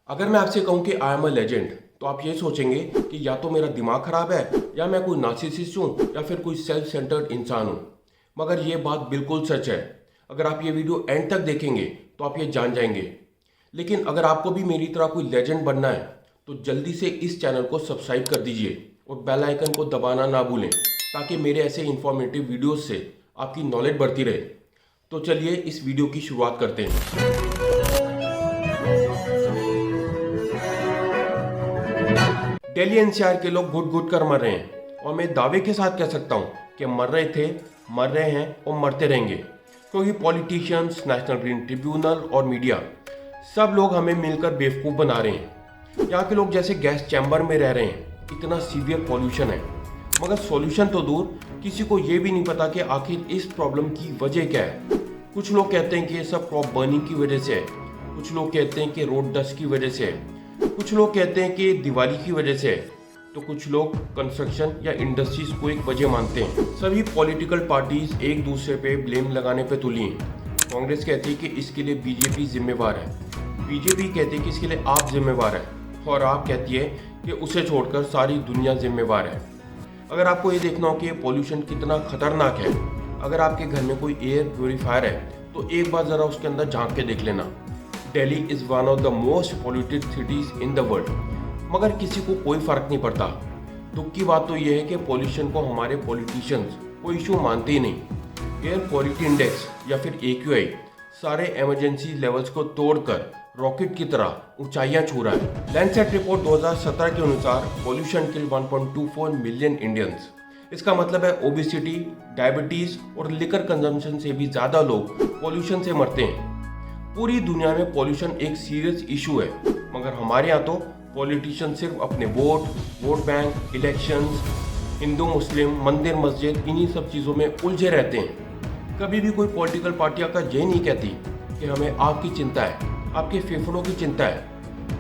अगर मैं आपसे कहूँ कि आई एम अ लेजेंड तो आप ये सोचेंगे कि या तो मेरा दिमाग खराब है या मैं कोई नार्सिसिस्ट हूँ या फिर कोई सेल्फ सेंटर्ड इंसान हूँ। मगर ये बात बिल्कुल सच है। अगर आप ये वीडियो एंड तक देखेंगे तो आप ये जान जाएंगे। लेकिन अगर आपको भी मेरी तरह कोई लेजेंड बनना है तो जल्दी से इस चैनल को सब्सक्राइब कर दीजिए और बेल आइकन को दबाना ना भूलें ताकि मेरे ऐसे इंफॉर्मेटिव वीडियोस से आपकी नॉलेज बढ़ती रहे। तो चलिए इस वीडियो की शुरुआत करते हैं। दिल्ली एनसीआर के लोग घुट घुट कर मर रहे हैं और मैं दावे के साथ कह सकता हूँ कि मर रहे थे, मर रहे हैं और मरते रहेंगे, क्योंकि पॉलिटिशियंस, नेशनल ग्रीन ट्रिब्यूनल और मीडिया सब लोग हमें मिलकर बेवकूफ़ बना रहे हैं। यहाँ के लोग जैसे गैस चैम्बर में रह रहे हैं, इतना सीवियर पॉल्यूशन है। मगर सॉल्यूशन तो दूर, किसी को ये भी नहीं पता कि आखिर इस प्रॉब्लम की वजह क्या है। कुछ लोग कहते हैं कि ये सब क्रॉप बर्निंग की वजह से है, कुछ लोग कहते हैं कि रोड डस्ट की वजह से है, कुछ लोग कहते हैं कि दिवाली की वजह से है, तो कुछ लोग कंस्ट्रक्शन या इंडस्ट्रीज को एक वजह मानते हैं। सभी पॉलिटिकल पार्टीज एक दूसरे पे ब्लेम लगाने पे तुली हैं। कांग्रेस कहती है कि इसके लिए बीजेपी जिम्मेवार है, बीजेपी कहती है कि इसके लिए आप जिम्मेवार है, और आप कहती है कि उसे छोड़कर सारी दुनिया जिम्मेवार है। अगर आपको ये देखना हो कि पॉल्यूशन कितना खतरनाक है, अगर आपके घर में कोई एयर प्योरीफायर है तो एक बार ज़रा उसके अंदर झांक के देख लेना। Delhi is one of the most polluted cities in the world, मगर किसी को कोई फ़र्क नहीं पड़ता। दुख की बात तो यह है कि पॉल्यूशन को हमारे पॉलिटिशियंस कोई इशू मानते ही नहीं। एयर क्वालिटी इंडेक्स या फिर AQI सारे इमरजेंसी लेवल्स को तोड़कर रॉकेट की तरह ऊंचाइयां छू रहा है। लैंडसेट रिपोर्ट 2017 के अनुसार पॉल्यूशन किल 1.24 मिलियन इंडियंस। इसका मतलब है ओबेसिटी, डायबिटीज और लिकर कंजम्पशन से भी ज़्यादा लोग पॉल्यूशन से मरते हैं। पूरी दुनिया में पॉल्यूशन एक सीरियस इशू है, मगर हमारे यहाँ तो पॉलिटिशियन सिर्फ अपने वोट बैंक, इलेक्शंस, हिंदू मुस्लिम, मंदिर मस्जिद, इन्हीं सब चीज़ों में उलझे रहते हैं। कभी भी कोई पॉलिटिकल पार्टी आकर ये नहीं कहती कि हमें आपकी चिंता है, आपके फेफड़ों की चिंता है,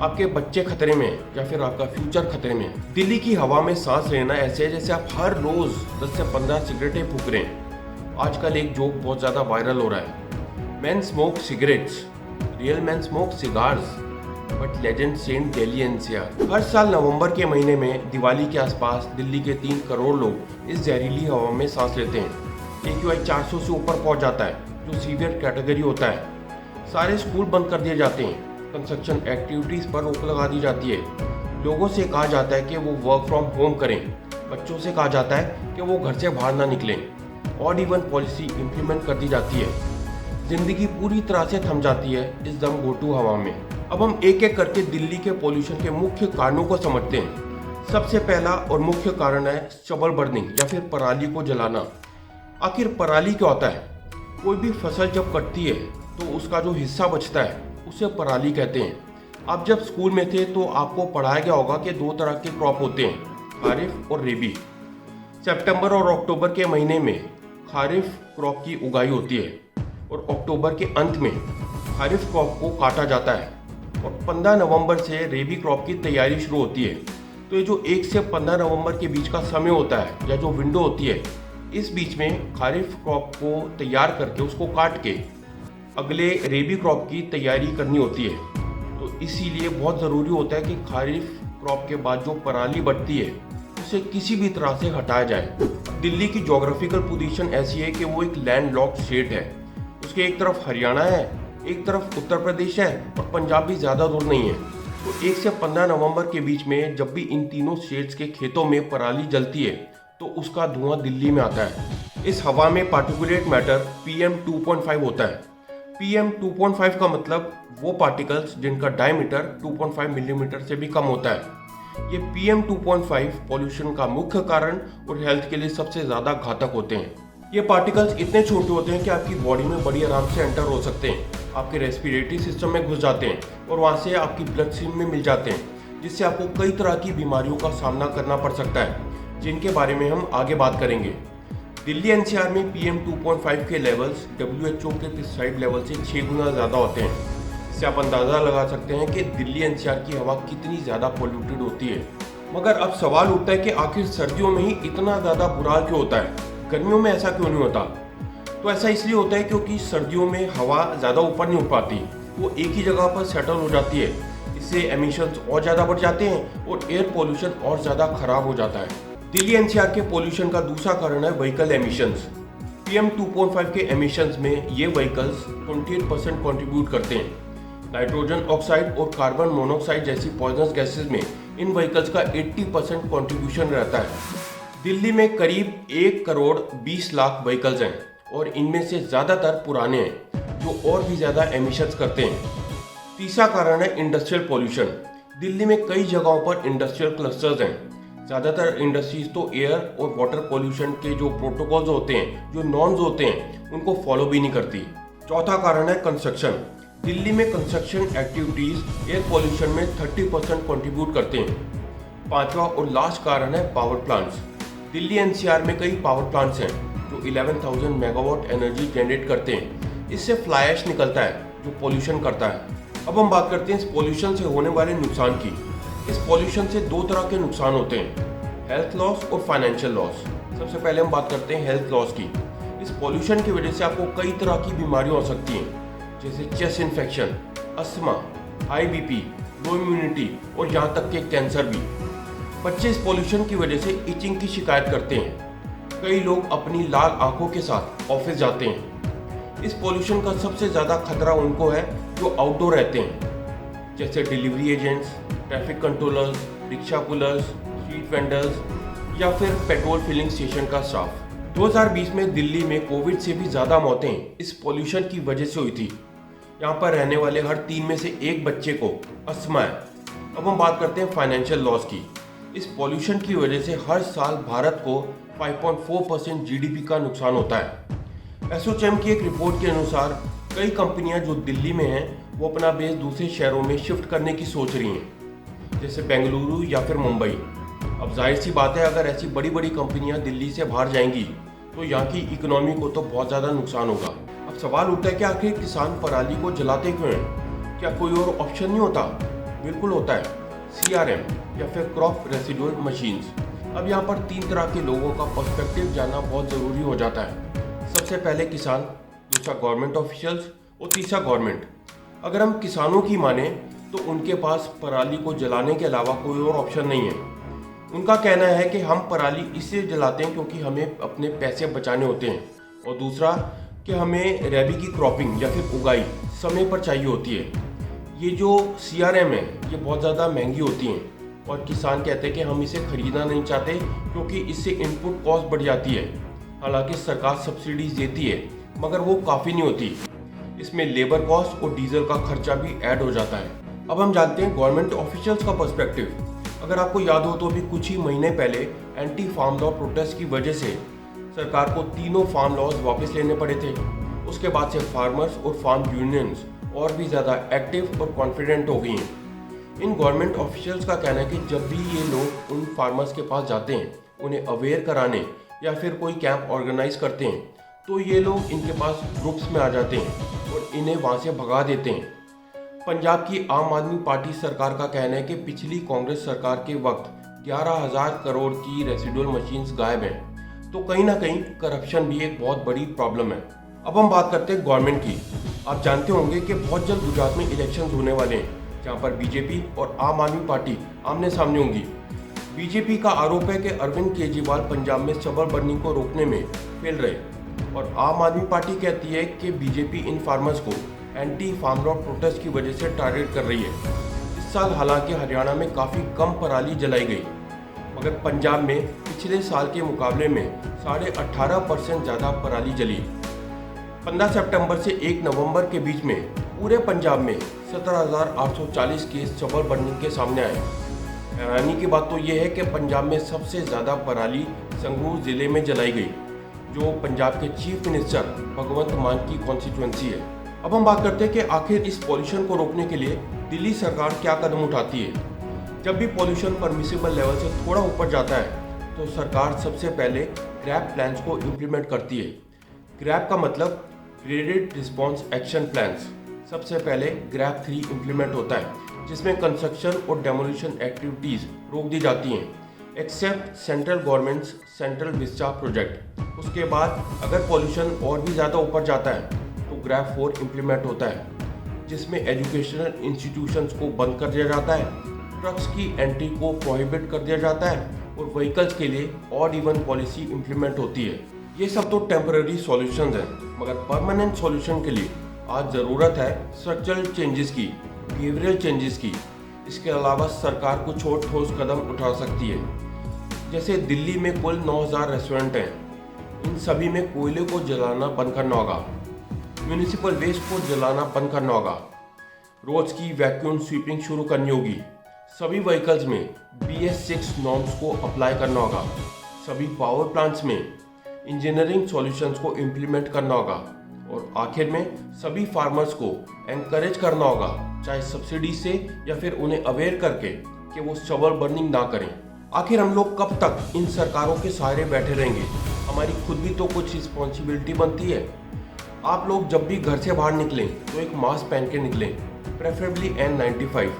आपके बच्चे खतरे में है या फिर आपका फ्यूचर खतरे में है। दिल्ली की हवा में सांस लेना ऐसे है जैसे आप हर रोज़ 10 से 15 सिगरेटें फूक रहे हैं। आजकल एक जोक बहुत ज़्यादा वायरल हो रहा है, Men smoke cigarettes, real men smoke cigars, but legend sent Delhi NCR। हर साल नवंबर के महीने में दिवाली के आसपास दिल्ली के 3 करोड़ लोग इस जहरीली हवा में सांस लेते हैं। AQI 400 से ऊपर पहुंच जाता है, जो सीवियर कैटेगरी होता है। सारे स्कूल बंद कर दिए जाते हैं, कंस्ट्रक्शन एक्टिविटीज़ पर रोक लगा दी जाती है। लोगों से कहा जाता है कि वो वर्क फ्रॉम होम करें, बच्चों से कहा जाता है कि वो घर से बाहर ना निकलें, और इवन पॉलिसी इम्प्लीमेंट कर दी जाती है। जिंदगी पूरी तरह से थम जाती है इस दम घोटू हवा में। अब हम एक एक करके दिल्ली के पोल्यूशन के मुख्य कारणों को समझते हैं। सबसे पहला और मुख्य कारण है स्टबल बर्निंग या फिर पराली को जलाना। आखिर पराली क्या होता है? कोई भी फसल जब कटती है तो उसका जो हिस्सा बचता है उसे पराली कहते हैं। आप जब स्कूल में थे तो आपको पढ़ाया गया होगा कि 2 तरह के क्रॉप होते हैं, खारिफ और रेबी। सितंबर और अक्टूबर के महीने में खारिफ क्रॉप की उगाई होती है और अक्टूबर के अंत में खारिफ क्रॉप को काटा जाता है, और 15 नवंबर से रेबी क्रॉप की तैयारी शुरू होती है। तो ये जो 1 से 15 नवंबर के बीच का समय होता है या जो विंडो होती है, इस बीच में खारिफ क्रॉप को तैयार करके उसको काट के अगले रेबी क्रॉप की तैयारी करनी होती है। तो इसीलिए बहुत ज़रूरी होता है कि खारिफ क्रॉप के बाद जो पराली बढ़ती है उसे किसी भी तरह से हटाया जाए। दिल्ली की जोग्राफिकल पोजीशन ऐसी है कि वो एक लैंडलॉक्ड स्टेट है। उसके एक तरफ हरियाणा है, एक तरफ उत्तर प्रदेश है, और पंजाब भी ज़्यादा दूर नहीं है। तो 1 से 15 नवंबर के बीच में जब भी इन तीनों स्टेट्स के खेतों में पराली जलती है तो उसका धुआं दिल्ली में आता है। इस हवा में पार्टिकुलेट मैटर PM 2.5 होता है। PM 2.5 का मतलब वो पार्टिकल्स जिनका डायमीटर 2.5 मिलीमीटर से भी कम होता है। ये PM 2.5 पॉल्यूशन का मुख्य कारण और हेल्थ के लिए सबसे ज़्यादा घातक होते हैं। ये पार्टिकल्स इतने छोटे होते हैं कि आपकी बॉडी में बड़ी आराम से एंटर हो सकते हैं, आपके रेस्पिरेटरी सिस्टम में घुस जाते हैं और वहाँ से आपकी ब्लड स्ट्रीम में मिल जाते हैं, जिससे आपको कई तरह की बीमारियों का सामना करना पड़ सकता है, जिनके बारे में हम आगे बात करेंगे। दिल्ली NCR में PM 2.5 के लेवल्स WHO के प्रिस्क्राइब्ड लेवल से 6 गुना ज़्यादा होते हैं। इससे आप अंदाज़ा लगा सकते हैं कि दिल्ली NCR की हवा कितनी ज़्यादा पॉल्यूटेड होती है। मगर अब सवाल उठता है कि आखिर सर्दियों में ही इतना ज़्यादा बुरा हाल क्यों होता है, गर्मियों में ऐसा क्यों नहीं होता? तो ऐसा इसलिए होता है क्योंकि सर्दियों में हवा ज़्यादा ऊपर नहीं उठ पाती, वो एक ही जगह पर सेटल हो जाती है, इससे एमिशंस और ज़्यादा बढ़ जाते हैं और एयर पोल्यूशन और ज़्यादा खराब हो जाता है। दिल्ली एनसीआर के पोल्यूशन का दूसरा कारण है व्हीकल एमिशंस। PM 2.5 के एमिशंस में ये व्हीकल्स 28% कंट्रीब्यूट करते हैं। नाइट्रोजन ऑक्साइड और कार्बन मोनोऑक्साइड जैसी पॉइजनस गैसेस में इन व्हीकल्स का 80% कंट्रीब्यूशन रहता है। दिल्ली में करीब 1 करोड़ 20 लाख व्हीकल्स हैं और इनमें से ज़्यादातर पुराने हैं जो और भी ज़्यादा एमिशंस करते हैं। तीसरा कारण है इंडस्ट्रियल पोल्यूशन। दिल्ली में कई जगहों पर इंडस्ट्रियल क्लस्टर्स हैं। ज़्यादातर इंडस्ट्रीज तो एयर और वाटर पोल्यूशन के जो प्रोटोकॉल्स होते हैं, जो नॉर्म्स होते हैं, उनको फॉलो भी नहीं करती। चौथा कारण है कंस्ट्रक्शन। दिल्ली में कंस्ट्रक्शन एक्टिविटीज़ एयर पोल्यूशन में 30% कंट्रीब्यूट करते हैं। पांचवा और लास्ट कारण है पावर प्लांट्स। दिल्ली एनसीआर में कई पावर प्लांट्स हैं जो 11,000 मेगावाट एनर्जी जनरेट करते हैं। इससे फ्लाई ऐश निकलता है जो पोल्यूशन करता है। अब हम बात करते हैं इस पोल्यूशन से होने वाले नुकसान की। इस पॉल्यूशन से दो तरह के नुकसान होते हैं, हेल्थ लॉस और फाइनेंशियल लॉस। सबसे पहले हम बात करते हैं हेल्थ लॉस की। इस पॉल्यूशन की वजह से आपको कई तरह की बीमारियां हो सकती हैं, जैसे chest infection, asthma, high BP, लो इम्यूनिटी और यहाँ तक कि कैंसर भी। बच्चे इस पॉल्यूशन की वजह से इचिंग की शिकायत करते हैं। कई लोग अपनी लाल आंखों के साथ ऑफिस जाते हैं। इस पॉल्यूशन का सबसे ज़्यादा खतरा उनको है जो आउटडोर रहते हैं, जैसे delivery agents, traffic controllers, rickshaw pullers, street vendors या फिर पेट्रोल फिलिंग स्टेशन का स्टाफ। 2020 में दिल्ली में कोविड से भी ज़्यादा मौतें इस पॉल्यूशन की वजह से हुई थी। यहाँ पर रहने वाले हर 3 में से 1 बच्चे को अस्थमा है। अब हम बात करते हैं फाइनेंशियल लॉस की। इस पॉल्यूशन की वजह से हर साल भारत को 5.4% GDP का नुकसान होता है। एसोचैम की एक रिपोर्ट के अनुसार कई कंपनियां जो दिल्ली में हैं वो अपना बेस दूसरे शहरों में शिफ्ट करने की सोच रही हैं, जैसे बेंगलुरु या फिर मुंबई। अब जाहिर सी बात है, अगर ऐसी बड़ी बड़ी कंपनियां दिल्ली से बाहर जाएंगी तो यहाँ की इकोनॉमी को तो बहुत ज़्यादा नुकसान होगा। अब सवाल उठता है कि आखिर किसान पराली को जलाते क्यों हैं? क्या कोई और ऑप्शन नहीं होता? बिल्कुल होता है, CRM या फिर क्रॉप रेसिडुअल मशीन्स। अब यहाँ पर 3 तरह के लोगों का पर्सपेक्टिव जानना बहुत ज़रूरी हो जाता है। सबसे पहले किसान, दूसरा गवर्नमेंट ऑफिशियल्स और तीसरा गवर्नमेंट। अगर हम किसानों की माने तो उनके पास पराली को जलाने के अलावा कोई और ऑप्शन नहीं है। उनका कहना है कि हम पराली इसलिए जलाते हैं क्योंकि हमें अपने पैसे बचाने होते हैं, और दूसरा कि हमें रैबी की क्रॉपिंग या फिर उगाई समय पर चाहिए होती है। ये जो CRM है ये बहुत ज़्यादा महंगी होती हैं, और किसान कहते हैं कि हम इसे खरीदना नहीं चाहते क्योंकि इससे इनपुट कॉस्ट बढ़ जाती है। हालांकि सरकार सब्सिडीज देती है मगर वो काफ़ी नहीं होती। इसमें लेबर कॉस्ट और डीजल का खर्चा भी ऐड हो जाता है। अब हम जानते हैं गवर्नमेंट ऑफिशियल्स का पर्सपेक्टिव। अगर आपको याद हो तो अभी कुछ ही महीने पहले एंटी फार्म लॉ प्रोटेस्ट की वजह से सरकार को तीनों फार्म लॉज वापस लेने पड़े थे। उसके बाद से फार्मर्स और फार्म यूनियंस और भी ज़्यादा एक्टिव और कॉन्फिडेंट हो गई हैं। इन गवर्नमेंट ऑफिशियल्स का कहना है कि जब भी ये लोग उन फार्मर्स के पास जाते हैं उन्हें अवेयर कराने या फिर कोई कैंप ऑर्गेनाइज करते हैं तो ये लोग इनके पास ग्रुप्स में आ जाते हैं और इन्हें वहाँ से भगा देते हैं। पंजाब की आम आदमी पार्टी सरकार का कहना है कि पिछली कांग्रेस सरकार के वक्त 11,000 करोड़ की रेसिडुअल मशीन्स गायब हैं, तो कहीं ना कहीं करप्शन भी एक बहुत बड़ी प्रॉब्लम है। अब हम बात करते हैं गवर्नमेंट की। आप जानते होंगे कि बहुत जल्द गुजरात में इलेक्शंस होने वाले हैं जहाँ पर बीजेपी और आम आदमी पार्टी आमने सामने होंगी। बीजेपी का आरोप है कि अरविंद केजरीवाल पंजाब में स्टबल बर्निंग को रोकने में फेल रहे, और आम आदमी पार्टी कहती है कि बीजेपी इन फार्मर्स को एंटी फार्म लॉ प्रोटेस्ट की वजह से टारगेट कर रही है। इस साल हालांकि हरियाणा में काफ़ी कम पराली जलाई गई, मगर पंजाब में पिछले साल के मुकाबले में 18.5% ज़्यादा पराली जली। 15 सितंबर से 1 नवंबर के बीच में पूरे पंजाब में 17,840 केस स्टबल बर्निंग के सामने आए। हैरानी की बात तो यह है कि पंजाब में सबसे ज़्यादा पराली संगरूर ज़िले में जलाई गई, जो पंजाब के चीफ मिनिस्टर भगवंत मान की कॉन्स्टिट्यूएंसी है। अब हम बात करते हैं कि आखिर इस पॉल्यूशन को रोकने के लिए दिल्ली सरकार क्या कदम उठाती है। जब भी पॉल्यूशन परमिसिबल लेवल से थोड़ा ऊपर जाता है तो सरकार सबसे पहले ग्रैप प्लान्स को इम्प्लीमेंट करती है। ग्रैप का मतलब ग्रेडेड रिस्पॉन्स एक्शन प्लान्स। सबसे पहले ग्रैप 3 इम्प्लीमेंट होता है, जिसमें कंस्ट्रक्शन और डेमोलिशन एक्टिविटीज़ रोक दी जाती हैं except central governments Central Vista project. उसके बाद अगर पॉल्यूशन और भी ज़्यादा ऊपर जाता है तो ग्रैप 4 इम्प्लीमेंट होता है। जिसमें एजुकेशनल इंस्टीट्यूशंस को बंद कर दिया जाता है, ट्रक्स की एंट्री को प्रोहिबिट कर दिया जाता है और व्हीकल्स के लिए ऑड इवन पॉलिसी इम्प्लीमेंट होती है। ये सब तो टेम्पररी सॉल्यूशंस हैं, मगर परमानेंट सॉल्यूशन के लिए आज ज़रूरत है स्ट्रक्चरल चेंजेस की, बिहेवियरल चेंजेस की। इसके अलावा सरकार कुछ और ठोस कदम उठा सकती है। जैसे दिल्ली में कुल 9000 रेस्टोरेंट हैं, इन सभी में कोयले को जलाना बंद करना होगा, म्यूनिसिपल वेस्ट को जलाना बंद करना होगा, रोड्स की वैक्यूम स्वीपिंग शुरू करनी होगी, सभी व्हीकल्स में BS6 नॉर्म्स को अप्लाई करना होगा, सभी पावर प्लांट्स में इंजीनियरिंग सॉल्यूशंस को इम्प्लीमेंट करना होगा और आखिर में सभी फार्मर्स को एनकरेज करना होगा, चाहे सब्सिडी से या फिर उन्हें अवेयर करके कि वो स्टबल बर्निंग ना करें। आखिर हम लोग कब तक इन सरकारों के सहारे बैठे रहेंगे? हमारी खुद भी तो कुछ रिस्पॉन्सिबिलिटी बनती है। आप लोग जब भी घर से बाहर निकलें तो एक मास्क पहन के निकलें, प्रेफरेबली N95।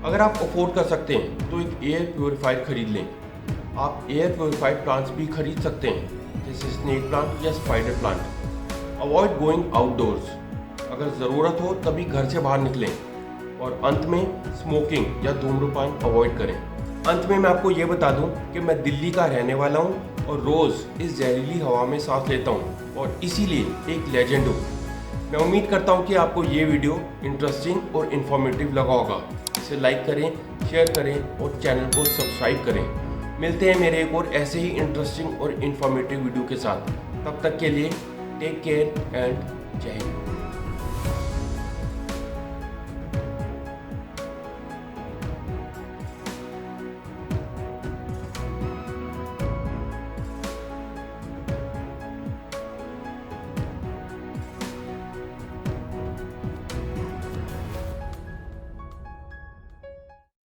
अगर आप अफोर्ड कर सकते हैं तो एक एयर प्योरीफायर खरीद लें। आप एयर प्योरीफायर प्लांट्स भी खरीद सकते हैं, जैसे स्नेक प्लांट या spider plant. Avoid going outdoors, अगर ज़रूरत हो तभी घर से बाहर निकलें। और अंत में स्मोकिंग या धूम्रपान अवॉइड करें। अंत में मैं आपको ये बता दूं कि मैं दिल्ली का रहने वाला हूं और रोज़ इस जहरीली हवा में सांस लेता हूं और इसीलिए एक लेजेंड हूं। मैं उम्मीद करता हूं कि आपको ये वीडियो इंटरेस्टिंग और इन्फॉर्मेटिव लगा होगा। इसे लाइक करें, शेयर करें और चैनल को सब्सक्राइब करें। मिलते हैं मेरे एक और ऐसे ही इंटरेस्टिंग और इन्फॉर्मेटिव वीडियो के साथ। तब तक के लिए टेक केयर एंड जय हिंद।